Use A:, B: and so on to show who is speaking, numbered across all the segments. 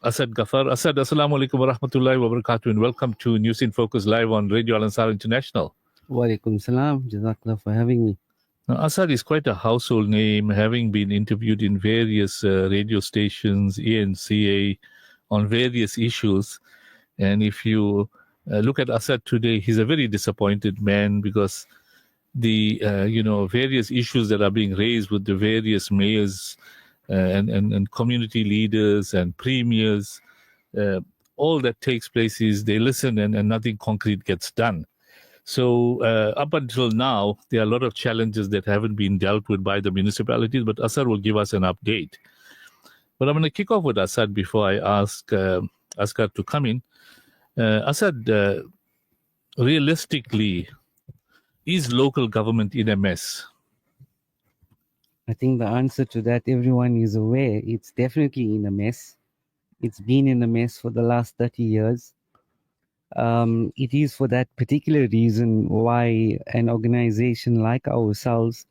A: Asad Gaffer. Asad, Assalamu alaikum wa rahmatullahi wa barakatuh, and welcome to News in Focus Live on Radio Al Ansar International.
B: Wa alaikum salam. Jazakallah for having me.
A: Now, Asad is quite a household name, having been interviewed in various radio stations, ENCA, on various issues. And if you look at Asad today, he's a very disappointed man because the various issues that are being raised with the various mayors and community leaders and premiers, all that takes place is they listen and nothing concrete gets done. So up until now, there are a lot of challenges that haven't been dealt with by the municipalities, but Asad will give us an update. But I'm going to kick off with Asad before I ask Asghar to come in. Asad, realistically, is local government in a mess?
B: I think the answer to that, everyone is aware, it's definitely in a mess. It's been in a mess for the last 30 years. It is for that particular reason why an organization like ourselves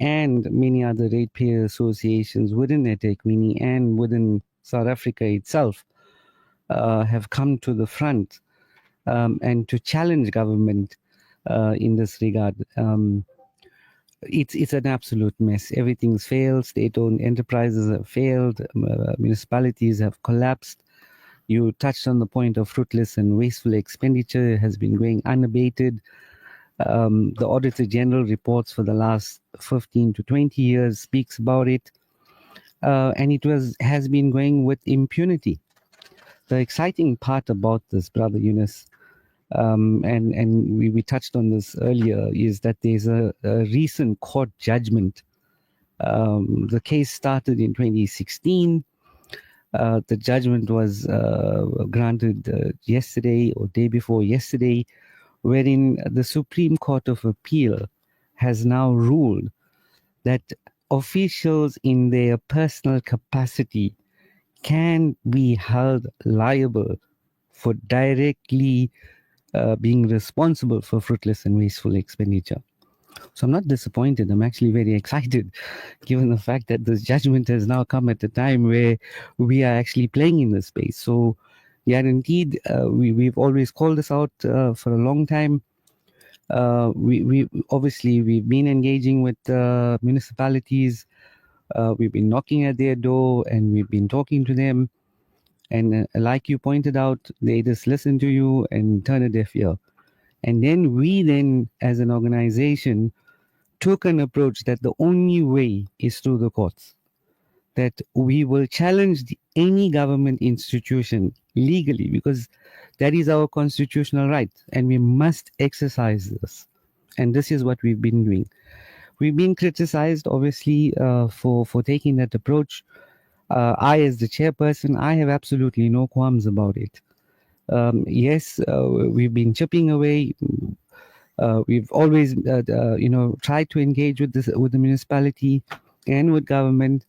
B: and many other ratepayer associations within eThekwini and within South Africa itself have come to the front and to challenge government in this regard. It's an absolute mess. Everything's failed. State-owned enterprises have failed. Municipalities have collapsed. You touched on the point of fruitless and wasteful expenditure has been going unabated. The Auditor General reports for the last 15 to 20 years speaks about it. And it has been going with impunity. The exciting part about this, Brother Yunus, and we touched on this earlier, is that there's a recent court judgment. The case started in 2016. The judgment was granted yesterday or day before yesterday, wherein the Supreme Court of Appeal has now ruled that officials in their personal capacity can be held liable for directly being responsible for fruitless and wasteful expenditure. So I'm not disappointed. I'm actually very excited, given the fact that this judgment has now come at a time where we are actually playing in this space. So, yeah, indeed, we've always called this out for a long time. We've been engaging with municipalities. We've been knocking at their door and we've been talking to them. And like you pointed out, they just listen to you and turn a deaf ear. And then we as an organization, took an approach that the only way is through the courts. That we will challenge any government institution legally, because that is our constitutional right. And we must exercise this. And this is what we've been doing. We've been criticized, obviously, for taking that approach. I, as the chairperson, I have absolutely no qualms about it. Yes, we've been chipping away. We've always, tried to engage with the municipality and with government.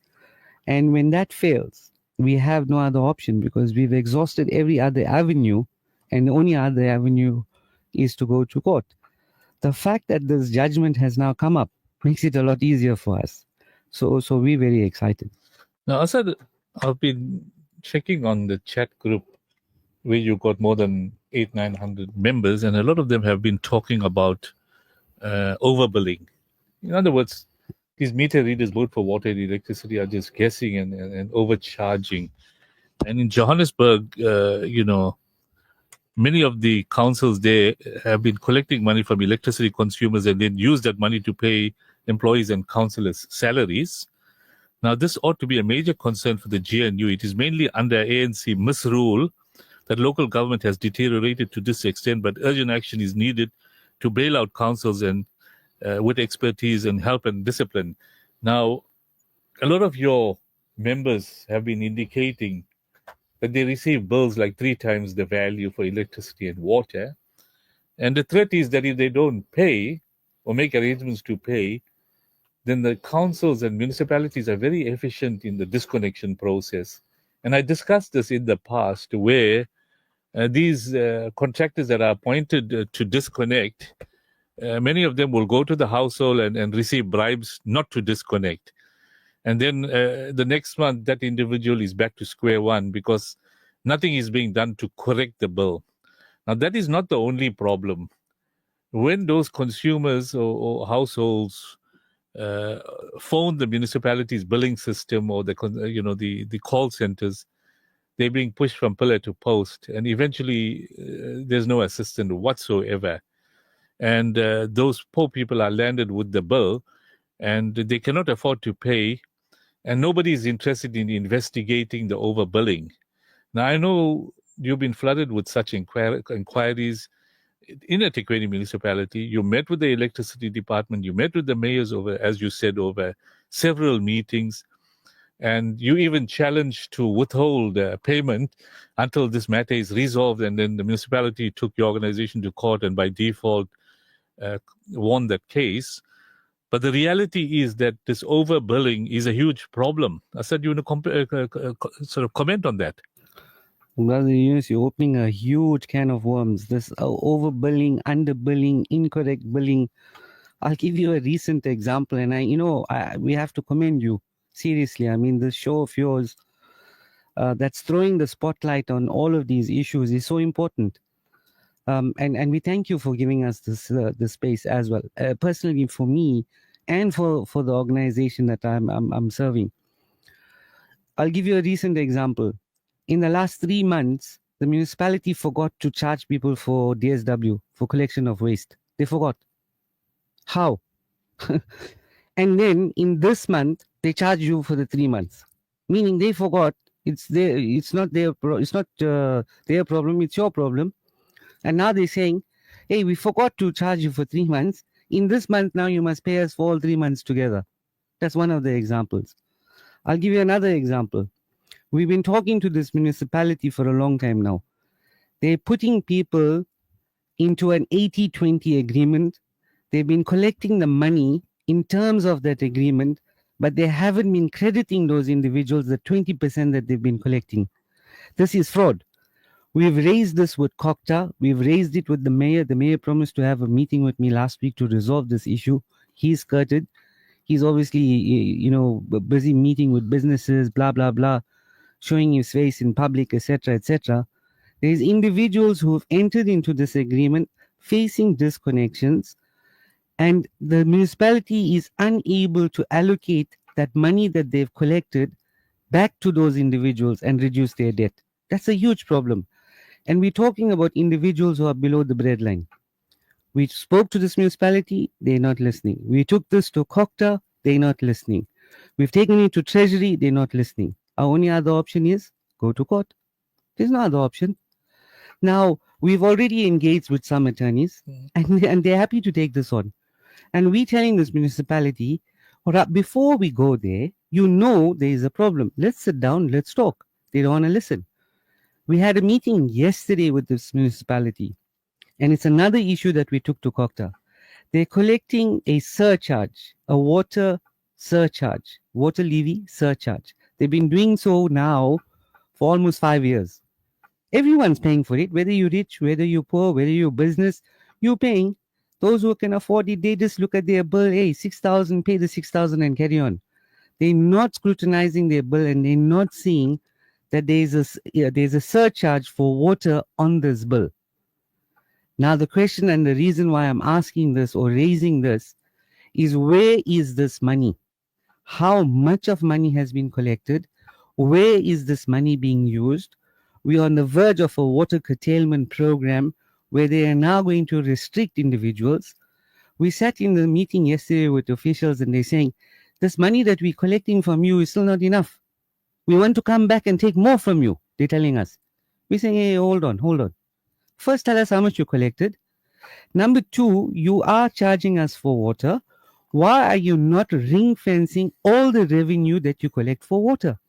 B: And when that fails, we have no other option because we've exhausted every other avenue, and the only other avenue is to go to court. The fact that this judgment has now come up makes it a lot easier for us. So we're very excited.
A: Now, Asad, I've been checking on the chat group where you got more than 800-900 members, and a lot of them have been talking about overbilling. In other words, these meter readers, both for water and electricity, are just guessing and overcharging. And in Johannesburg, many of the councils there have been collecting money from electricity consumers and then use that money to pay employees and councillors' salaries. Now, this ought to be a major concern for the GNU. It is mainly under ANC misrule that local government has deteriorated to this extent, but urgent action is needed to bail out councils and with expertise and help and discipline. Now, a lot of your members have been indicating that they receive bills like 3 times the value for electricity and water. And the threat is that if they don't pay or make arrangements to pay, then the councils and municipalities are very efficient in the disconnection process. And I discussed this in the past where these contractors that are appointed to disconnect, many of them will go to the household and receive bribes not to disconnect. And then the next month, that individual is back to square one because Nothing is being done to correct the bill. Now, that is not the only problem. When those consumers or households phone the municipality's billing system or the call centers, they're being pushed from pillar to post, and eventually there's no assistance whatsoever. And those poor people are landed with the bill, and they cannot afford to pay, and nobody is interested in investigating the overbilling. Now, I know you've been flooded with such inquiries in eThekwini municipality. You met with the electricity department, you met with the mayors over, as you said, over several meetings, and you even challenged to withhold payment until this matter is resolved, and then the municipality took your organization to court and by default won that case. But the reality is that this overbilling is a huge problem. Asad, you want to sort of comment on that?
B: Brother Yunus, you're opening a huge can of worms. This overbilling, underbilling, incorrect billing. I'll give you a recent example, and we have to commend you seriously. I mean, this show of yours that's throwing the spotlight on all of these issues is so important. And we thank you for giving us this space as well. Personally, for me, and for the organization that I'm serving. I'll give you a recent example. In the last 3 months, the municipality forgot to charge people for DSW, for collection of waste. They forgot. How? And then in this month, they charge you for the 3 months, meaning they forgot. It's not their problem. It's your problem. And now they're saying, hey, we forgot to charge you for 3 months. In this month, now you must pay us for all 3 months together. That's one of the examples. I'll give you another example. We've been talking to this municipality for a long time now. They're putting people into an 80-20 agreement. They've been collecting the money in terms of that agreement, but they haven't been crediting those individuals the 20% that they've been collecting. This is fraud. We've raised this with COCTA. We've raised it with the mayor. The mayor promised to have a meeting with me last week to resolve this issue. He's skirted. He's obviously, busy meeting with businesses, blah, blah, blah, showing his face in public, etc., etc. There's individuals who have entered into this agreement facing disconnections, and the municipality is unable to allocate that money that they've collected back to those individuals and reduce their debt. That's a huge problem. And we're talking about individuals who are below the breadline. We spoke to this municipality, they're not listening. We took this to COCTA, they're not listening. We've taken it to Treasury, they're not listening. Our only other option is go to court. There's no other option. Now, we've already engaged with some attorneys, and they're happy to take this on. And we're telling this municipality, all right, before we go there, there is a problem. Let's sit down, let's talk. They don't want to listen. We had a meeting yesterday with this municipality, and it's another issue that we took to COCTA. They're collecting a surcharge, a water surcharge, water levy surcharge. They've been doing so now for almost 5 years. Everyone's paying for it, whether you're rich, whether you're poor, whether you're business, you're paying. Those who can afford it, they just look at their bill, hey, 6,000, pay the 6,000 and carry on. They're not scrutinizing their bill, and they're not seeing that there's a surcharge for water on this bill. Now, the question and the reason why I'm asking this or raising this is, where is this money? How much of money has been collected? Where is this money being used? We are on the verge of a water curtailment program where they are now going to restrict individuals. We sat in the meeting yesterday with officials, and they're saying, this money that we're collecting from you is still not enough. We want to come back and take more from you, they're telling us. We're saying, hey, hold on. First, tell us how much you collected. Number two, you are charging us for water. Why are you not ring fencing all the revenue that you collect for water?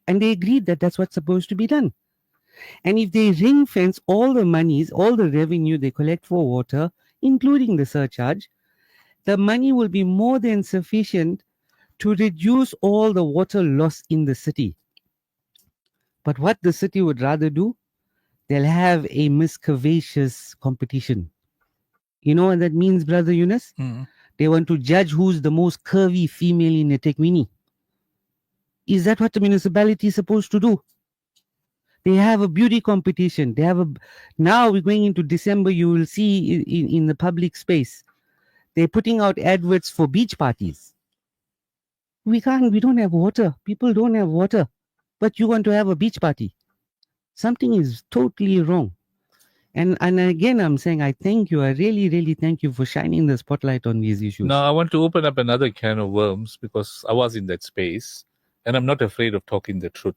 B: And they agreed that that's what's supposed to be done. And if they ring fence all the monies, all the revenue they collect for water, including the surcharge, the money will be more than sufficient to reduce all the water loss in the city. But what the city would rather do, they'll have a miscavacious competition. You know what that means, Brother Yunus? They want to judge who's the most curvy female in eThekwini. Is that what the municipality is supposed to do? They have a beauty competition. They have a, now we're going into December, you will see in the public space, they're putting out adverts for beach parties. We don't have water. People don't have water, but you want to have a beach party. Something is totally wrong. And again, I'm saying I thank you. I really, really thank you for shining the spotlight on these issues.
A: Now, I want to open up another can of worms because I was in that space and I'm not afraid of talking the truth.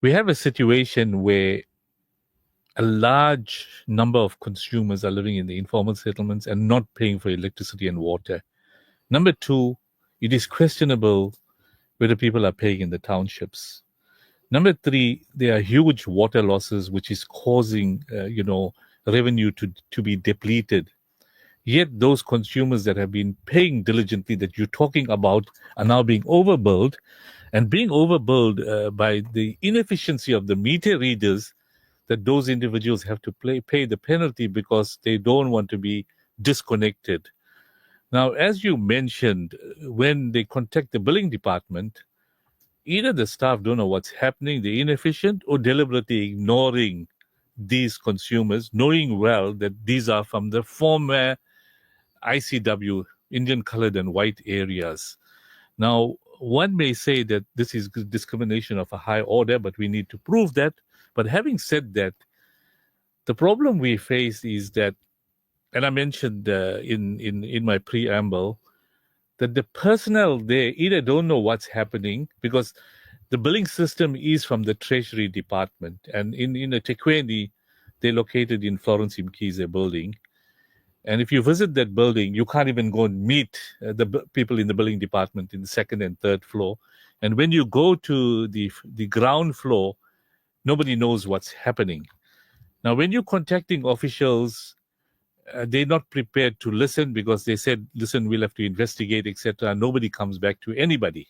A: We have a situation where a large number of consumers are living in the informal settlements and not paying for electricity and water. Number two, it is questionable whether people are paying in the townships. Number three, there are huge water losses, which is causing, revenue to be depleted. Yet those consumers that have been paying diligently that you're talking about are now being overbilled, and being overbilled by the inefficiency of the meter readers, that those individuals have to pay the penalty because they don't want to be disconnected. Now, as you mentioned, when they contact the billing department, either the staff don't know what's happening, they're inefficient, or deliberately ignoring these consumers, knowing well that these are from the former ICW, Indian colored and white areas. Now, one may say that this is discrimination of a high order, but we need to prove that. But having said that, the problem we face is that, and I mentioned in my preamble, that the personnel there either don't know what's happening because the billing system is from the Treasury Department. And in eThekwini, they're located in Florence Imkize building. And if you visit that building, you can't even go and meet the people in the billing department in the second and third floor. And when you go to the ground floor, nobody knows what's happening. Now, when you're contacting officials, they're not prepared to listen because they said, listen, we'll have to investigate, etc. Nobody comes back to anybody.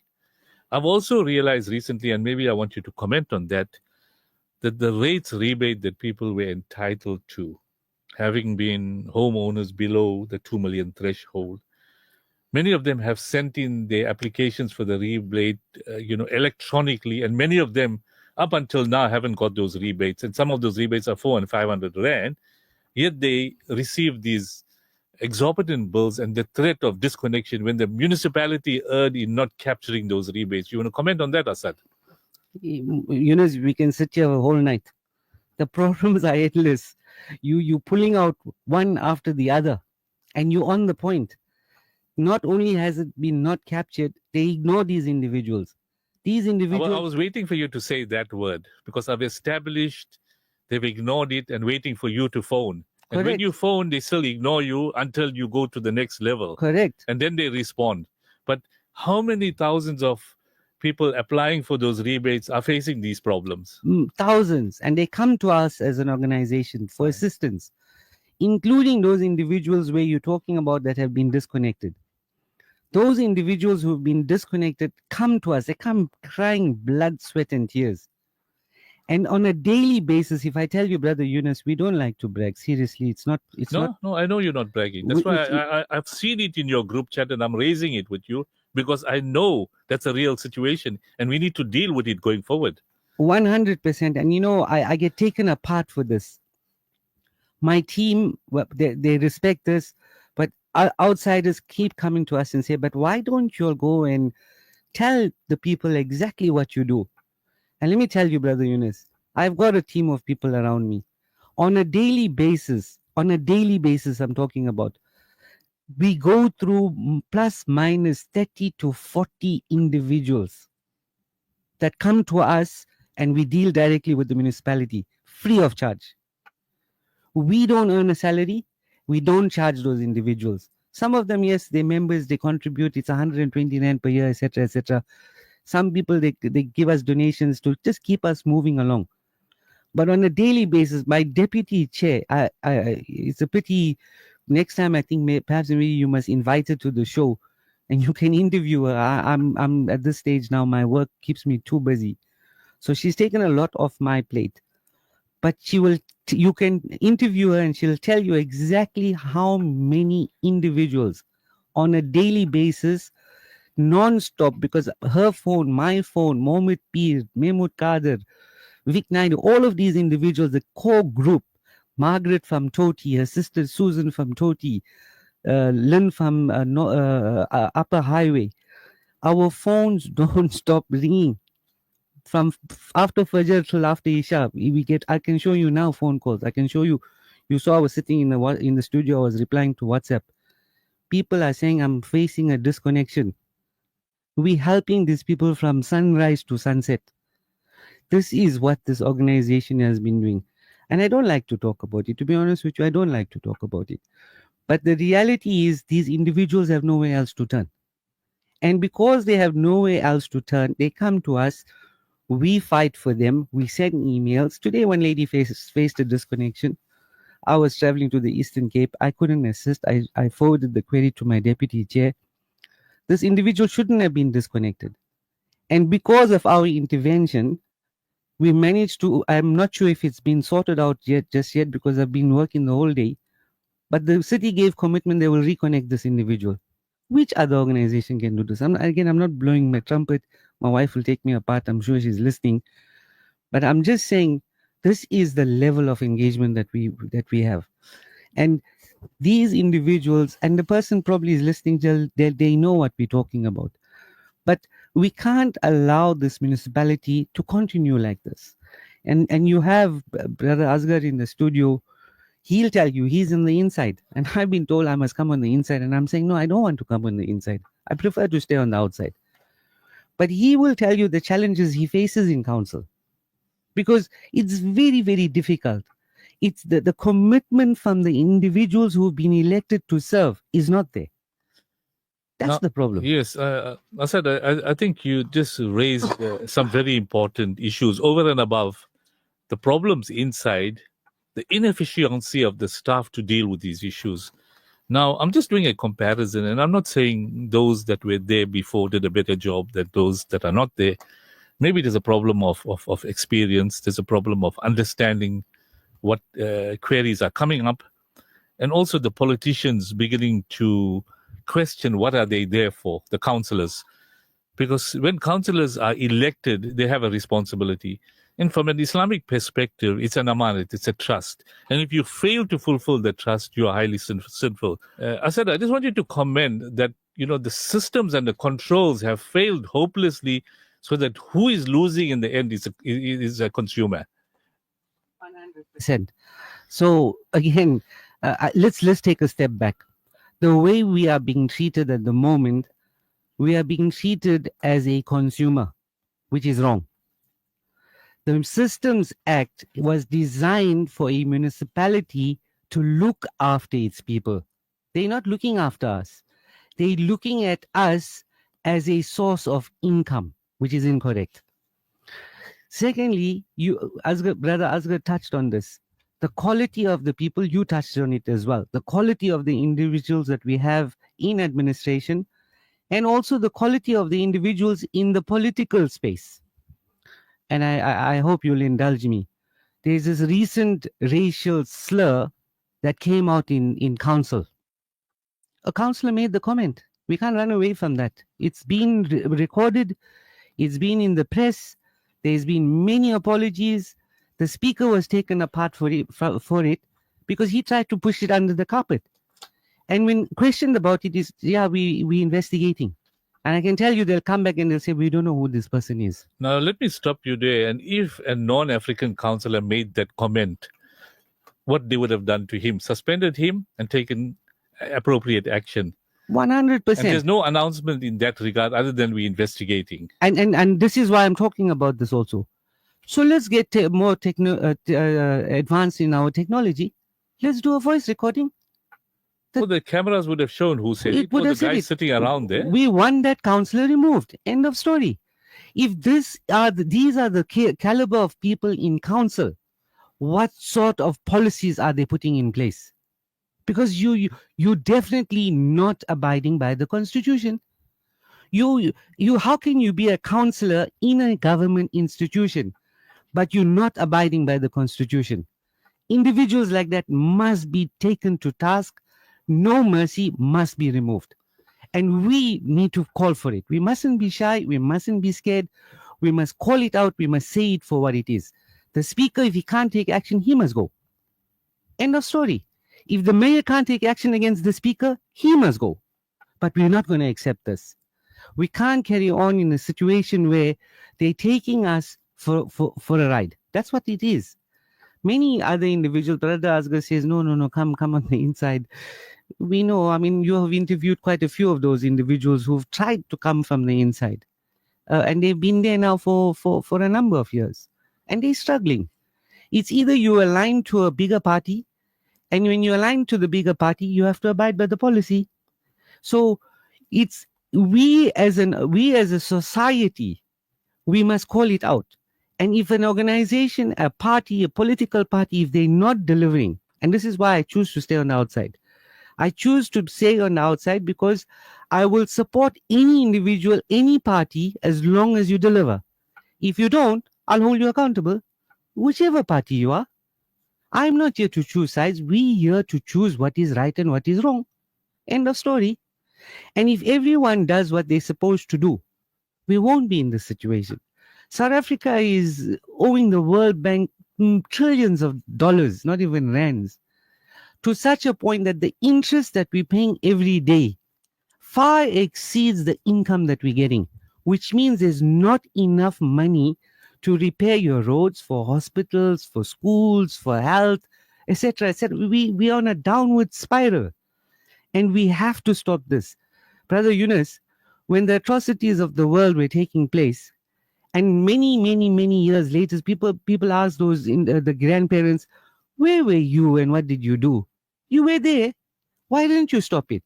A: I've also realized recently, and maybe I want you to comment on that the rates rebate that people were entitled to, having been homeowners below the 2 million threshold, many of them have sent in their applications for the rebate, electronically, and many of them up until now haven't got those rebates. And some of those rebates are 400 and 500 rand. Yet they receive these exorbitant bills and the threat of disconnection when the municipality erred in not capturing those rebates. You want to comment on that, Asad?
B: We can sit here a whole night. The problems are endless. You pulling out one after the other, and you on the point. Not only has it been not captured, they ignore these individuals. These individuals.
A: I was waiting for you to say that word because I've established they've ignored it and waiting for you to phone. And
B: Correct.
A: when you phone, they still ignore you until you go to the next level.
B: Correct.
A: And then they respond. But how many thousands of people applying for those rebates are facing these problems?
B: Thousands. And they come to us as an organization for assistance, including those individuals where you're talking about that have been disconnected. Those individuals who've been disconnected come to us. They come crying blood, sweat, and tears. And on a daily basis, if I tell you, Brother Yunus, we don't like to brag. Seriously, it's not.
A: No, I know you're not bragging. That's why I've seen it in your group chat and I'm raising it with you because I know that's a real situation and we need to deal with it going forward.
B: 100%. And I get taken apart for this. My team, they respect this, but outsiders keep coming to us and say, but why don't you all go and tell the people exactly what you do? And let me tell you, Brother Yunus, I've got a team of people around me. On a daily basis, I'm talking about, we go through plus minus 30 to 40 individuals that come to us and we deal directly with the municipality, free of charge. We don't earn a salary. We don't charge those individuals. Some of them, yes, they're members, they contribute, it's 129 per year, etc., etc. Some people, they give us donations to just keep us moving along. But on a daily basis, my deputy chair, it's a pity. Next time, I think perhaps maybe you must invite her to the show and you can interview her. I'm at this stage now, my work keeps me too busy. So she's taken a lot off my plate. But you can interview her and she'll tell you exactly how many individuals on a daily basis, non-stop, because her phone, my phone, Mohammed Peer, Mahmoud Kader, Vic Naidu, all of these individuals, the core group, Margaret from Toti, her sister Susan from Toti, Lynn from Upper Highway, our phones don't stop ringing. From after Fajr till after Isha, we get. I can show you now phone calls. I can show you. You saw I was sitting in the studio. I was replying to WhatsApp. People are saying I'm facing a disconnection. We helping these people from sunrise to sunset. This is what this organization has been doing, and I don't like to talk about it. To be honest with you, I don't like to talk about it. But the reality is, these individuals have nowhere else to turn, and because they have nowhere else to turn, they come to us. We fight for them. We send emails. Today, one lady faced a disconnection. I was traveling to the Eastern Cape. I couldn't assist. I forwarded the query to my deputy chair. This individual shouldn't have been disconnected. And because of our intervention, we managed to, I'm not sure if it's been sorted out just yet, because I've been working the whole day. But the city gave commitment they will reconnect this individual. Which other organization can do this? I'm not blowing my trumpet. My wife will take me apart. I'm sure she's listening. But I'm just saying, this is the level of engagement that we have. And these individuals, and the person probably is listening, they know what we're talking about. But we can't allow this municipality to continue like this. And you have Brother Asghar in the studio. He'll tell you he's on the inside. And I've been told I must come on the inside. And I'm saying, no, I don't want to come on the inside. I prefer to stay on the outside. But he will tell you the challenges he faces in council. Because it's very, very difficult. It's the commitment from the individuals who've been elected to serve is not there. That's the problem.
A: Yes, Asad, I think you just raised some very important issues over and above the problems inside, the inefficiency of the staff to deal with these issues. Now, I'm just doing a comparison, and I'm not saying those that were there before did a better job than those that are not there. Maybe there's a problem of experience. There's a problem of understanding what queries are coming up, and also the politicians beginning to question what are they there for, the councillors. Because when councillors are elected, they have a responsibility. And from an Islamic perspective, it's an amanat, it's a trust. And if you fail to fulfill the trust, you are highly sinful. Asad, I just want you to comment that, the systems and the controls have failed hopelessly, so that who is losing in the end is a consumer.
B: 100%. So again, let's take a step back. The way we are being treated at the moment, we are being treated as a consumer, which is wrong. The Systems Act was designed for a municipality to look after its people. They're not looking after us. They're looking at us as a source of income, which is incorrect. Secondly, Brother Asghar touched on this. The quality of the people, you touched on it as well. The quality of the individuals that we have in administration, and also the quality of the individuals in the political space. And I hope you'll indulge me. There's this recent racial slur that came out in council. A councillor made the comment. We can't run away from that. It's been recorded. It's been in the press. There's been many apologies. The speaker was taken apart for it because he tried to push it under the carpet. And when questioned about it, we investigating. And I can tell you, they'll come back and they'll say, we don't know who this person is.
A: Now, let me stop you there. And if a non-African councillor made that comment, what they would have done to him, suspended him and taken appropriate action.
B: 100%.
A: And there's no announcement in that regard other than we investigating.
B: And this is why I'm talking about this also. So let's get more advanced in our technology. Let's do a voice recording.
A: The cameras would have shown who said it. Was the guy sitting around there.
B: We want that councillor removed. End of story. If these are the caliber of people in council, what sort of policies are they putting in place? Because you definitely not abiding by the constitution. How can you be a councillor in a government institution, but you're not abiding by the constitution? Individuals like that must be taken to task. No mercy, must be removed. And we need to call for it. We mustn't be shy. We mustn't be scared. We must call it out. We must say it for what it is. The speaker, if he can't take action, he must go. End of story. If the mayor can't take action against the speaker, he must go. But we're not going to accept this. We can't carry on in a situation where they're taking us for a ride. That's what it is. Many other individuals, Brother Asghar says, no, come on the inside. We know, I mean, you have interviewed quite a few of those individuals who've tried to come from the inside. And they've been there now for a number of years. And they're struggling. It's either you align to a bigger party, and when you align to the bigger party, you have to abide by the policy. So it's we as a society, we must call it out. And if an organization, a party, a political party, if they're not delivering, and this is why I choose to stay on the outside. I choose to stay on the outside because I will support any individual, any party, as long as you deliver. If you don't, I'll hold you accountable, whichever party you are. I'm not here to choose sides. We're here to choose what is right and what is wrong. End of story. And if everyone does what they're supposed to do, we won't be in this situation. South Africa is owing the World Bank trillions of dollars, not even rands, to such a point that the interest that we're paying every day far exceeds the income that we're getting, which means there's not enough money to repair your roads, for hospitals, for schools, for health, etc., etc. We are on a downward spiral, and we have to stop this. Brother Yunus, when the atrocities of the world were taking place, and many years later, people ask those the grandparents, where were you and what did you do? You were there. Why didn't you stop it?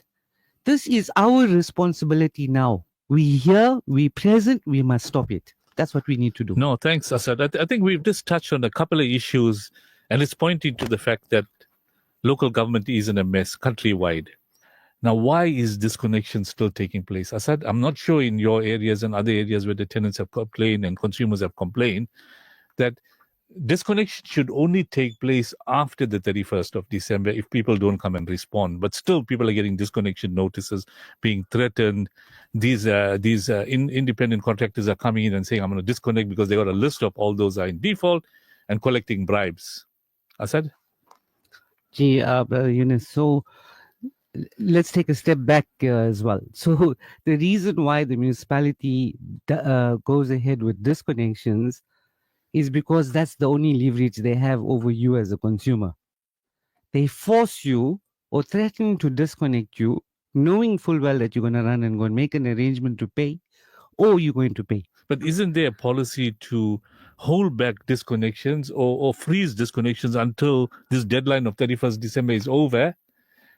B: This is our responsibility now. We here, we present, we must stop it. That's what we need to do.
A: No, thanks, Asad. I think we've just touched on a couple of issues, and it's pointing to the fact that local government is in a mess countrywide. Now, why is disconnection still taking place? Asad, I'm not sure in your areas and other areas where the tenants have complained and consumers have complained that disconnection should only take place after the 31st of December if people don't come and respond. But still, people are getting disconnection notices, being threatened. These independent contractors are coming in and saying, I'm going to disconnect because they got a list of all those are in default and collecting bribes. Asad?
B: Yunus, so let's take a step back as well. So the reason why the municipality goes ahead with disconnections is because that's the only leverage they have over you as a consumer. They force you or threaten to disconnect you, knowing full well that you're going to run and go and make an arrangement to pay, or you're going to pay.
A: But isn't there a policy to hold back disconnections or freeze disconnections until this deadline of 31st December is over?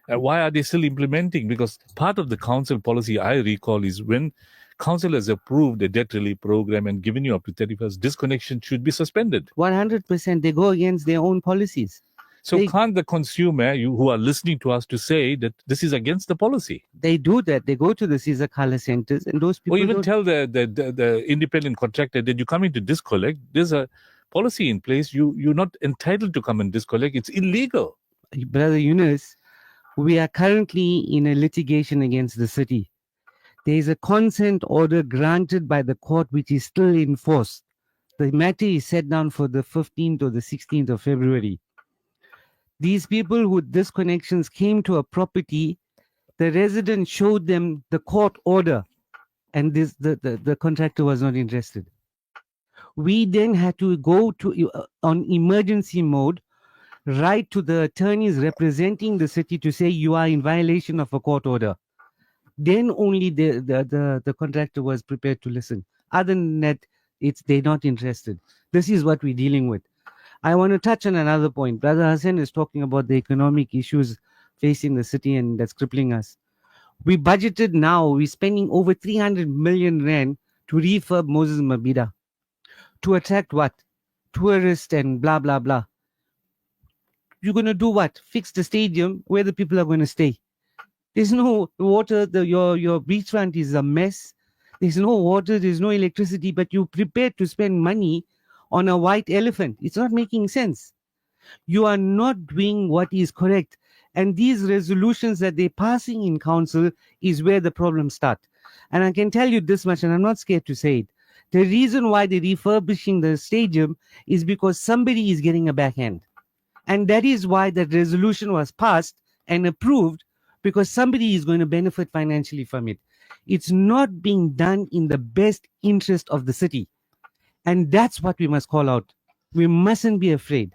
A: Why are they still implementing? Because part of the council policy, I recall, is when council has approved a debt relief program and given you up to 31st, disconnection should be suspended.
B: 100%. They go against their own policies.
A: So can't the consumer, you who are listening to us, to say that this is against the policy?
B: They do that. They go to the Caesar Kala centers, and those people.
A: Or even tell the independent contractor that you come in to disconnect. There's a policy in place. You're not entitled to come and disconnect. It's illegal.
B: Brother Yunus, we are currently in a litigation against the city. There is a consent order granted by the court which is still in force. The matter is set down for the 15th or the 16th of February. These people with disconnections came to a property. The resident showed them the court order, and the contractor was not interested. We then had to go to on emergency mode, write to the attorneys representing the city to say you are in violation of a court order. Then only the contractor was prepared to listen. Other than that, they're not interested. This is what we're dealing with. I want to touch on another point. Brother Hassan is talking about the economic issues facing the city and that's crippling us. We budgeted now, we're spending over 300 million rand to refurb Moses Mabhida. To attract what? Tourists and blah, blah, blah. You're going to do what? Fix the stadium where the people are going to stay. There's no water. Your beachfront is a mess. There's no water. There's no electricity. But you're prepared to spend money on a white elephant. It's not making sense. You are not doing what is correct. And these resolutions that they're passing in council is where the problems start. And I can tell you this much, and I'm not scared to say it, The reason why they're refurbishing the stadium is because somebody is getting a backhand. And that is why that resolution was passed and approved, because somebody is going to benefit financially from it. It's not being done in the best interest of the city. And that's what we must call out. We mustn't be afraid.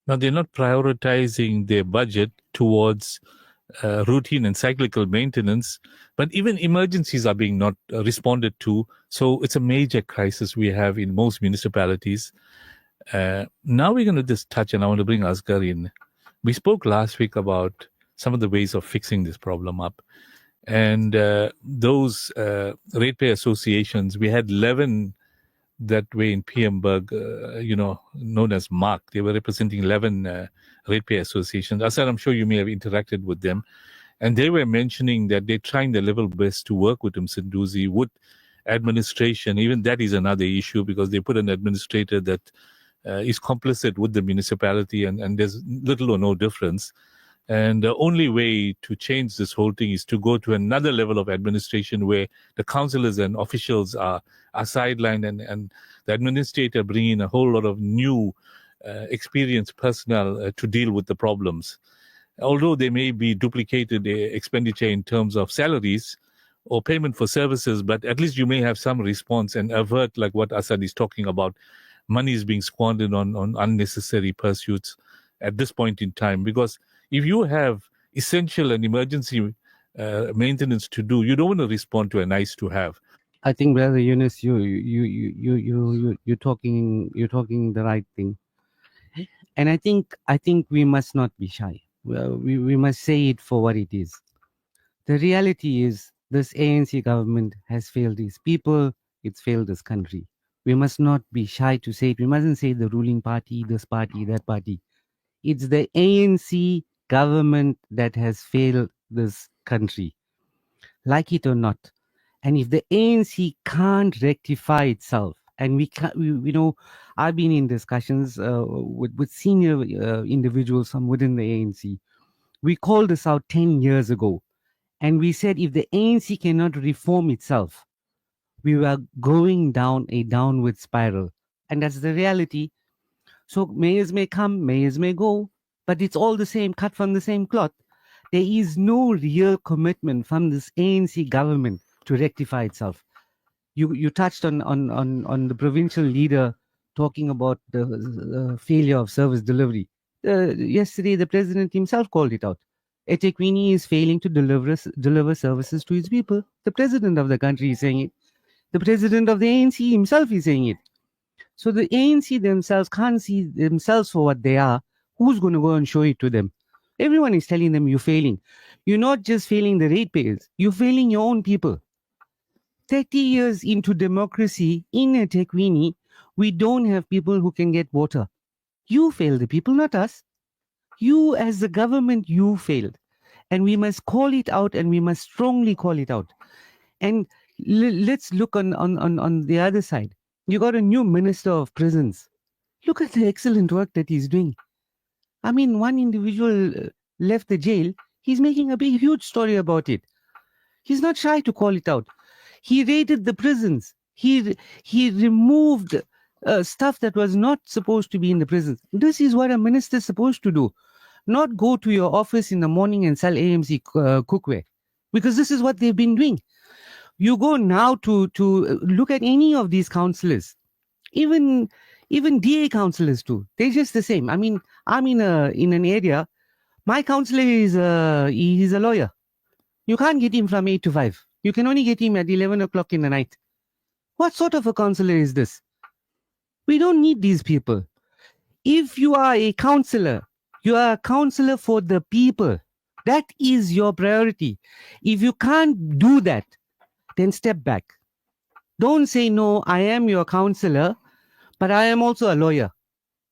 A: Now, they're not prioritizing their budget towards routine and cyclical maintenance, but even emergencies are being not responded to. So it's a major crisis we have in most municipalities. Now we're going to just touch, and I want to bring Asghar in. We spoke last week about some of the ways of fixing this problem up. And those ratepayer associations, we had 11 that way in PMberg, known as MARC. They were representing 11 ratepayer associations. Asad, I'm sure you may have interacted with them. And they were mentioning that they're trying their level best to work with Msunduzi, with administration. Even that is another issue, because they put an administrator that is complicit with the municipality, and there's little or no difference. And the only way to change this whole thing is to go to another level of administration where the councillors and officials are sidelined, and the administrator bring in a whole lot of new experienced personnel to deal with the problems. Although there may be duplicated expenditure in terms of salaries or payment for services, but at least you may have some response and avert, like what Asad is talking about, money is being squandered on unnecessary pursuits at this point in time. Because if you have essential and emergency maintenance to do, you don't want to respond to a nice to have.
B: I think, Brother Yunus, you're talking the right thing. And I think we must not be shy. Well, we must say it for what it is. The reality is this ANC government has failed these people, it's failed this country. We must not be shy to say it. We mustn't say the ruling party, this party, that party. It's the ANC government that has failed this country, like it or not. And if the ANC can't rectify itself, and we can't, I've been in discussions with senior individuals from within the ANC. We called this out 10 years ago. And we said if the ANC cannot reform itself, we were going down a downward spiral. And that's the reality. So mayors may come, mayors may go, but it's all the same, cut from the same cloth. There is no real commitment from this ANC government to rectify itself. You touched on the provincial leader talking about the failure of service delivery. Yesterday, the president himself called it out. eThekwini is failing to deliver services to its people. The president of the country is saying it. The president of the ANC himself is saying it. So the ANC themselves can't see themselves for what they are. Who's going to go and show it to them? Everyone is telling them you're failing. You're not just failing the ratepayers. You're failing your own people. 30 years into democracy in eThekwini, we don't have people who can get water. You failed the people, not us. You as the government, you failed. And we must call it out, and we must strongly call it out. And let's look on the other side. You got a new minister of prisons. Look at the excellent work that he's doing. I mean, one individual left the jail. He's making a big, huge story about it. He's not shy to call it out. He raided the prisons. He removed stuff that was not supposed to be in the prisons. This is what a minister is supposed to do. Not go to your office in the morning and sell AMC cookware. Because this is what they've been doing. You go now to look at any of these councillors, even DA councillors too. They're just the same. I mean, I'm in an area. My councillor he's a lawyer. You can't get him from 8 to 5. You can only get him at 11 o'clock in the night. What sort of a councillor is this? We don't need these people. If you are a councillor, you are a councillor for the people. That is your priority. If you can't do that, then step back. Don't say, no, I am your councillor, but I am also a lawyer.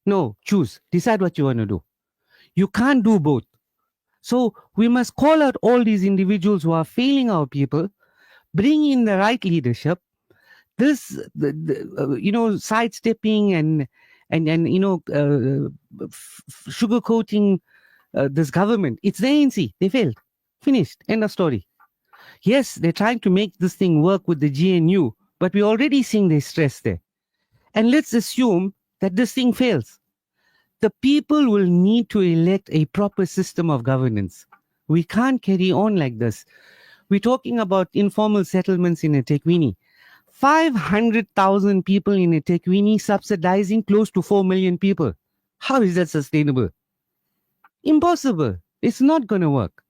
B: No, choose. Decide what you want to do. You can't do both. So we must call out all these individuals who are failing our people, bring in the right leadership. This, sidestepping and sugarcoating this government. It's the ANC. They failed. Finished. End of story. Yes, they're trying to make this thing work with the GNU, But we're already seeing the stress there. And let's assume that this thing fails. The people will need to elect a proper system of governance. We can't carry on like this. We're talking about informal settlements in eThekwini. 500,000 people in eThekwini subsidizing close to 4 million people. How is that sustainable? Impossible. It's not going to work.